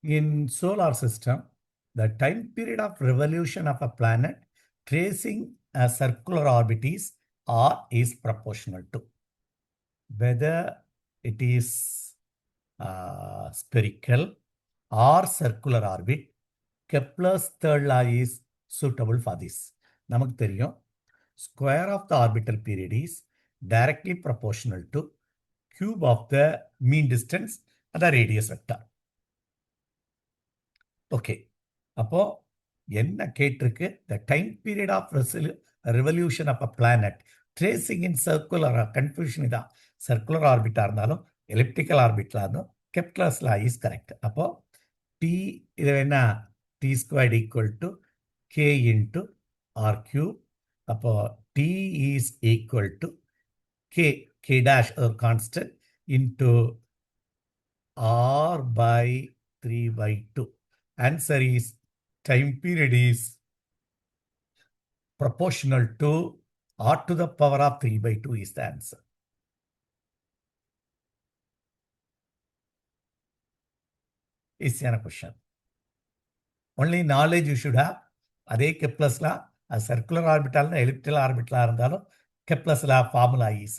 In solar system, the time period of revolution of a planet tracing a circular orbit is R is proportional to whether it is spherical or circular orbit. Kepler's third law is suitable for this. நமக்கு தெரியும் square of the orbital period is directly proportional to cube of the mean distance and the radius vector. Okay, அப்போ என்ன கேட்டிருக்கு? The time period of revolution of a planet tracing in circular confusion இதான். Circular ஆர்பிட்டா இருந்தாலும் elliptical ஆர்பிட்ல இருந்தும் Kepler's law is correct. அப்போ T இது என்ன? T squared equal to K into R cube. அப்போ T is equal to K, K dash ஒரு constant into R by 3/2. Answer is time period is proportional to r to the power of 3/2 is the answer. Easy question. Only knowledge you should have. அதே Kepler's லா circular orbital elliptical ஆர்பிட்டலா இருந்தாலும் Kepler's law formula is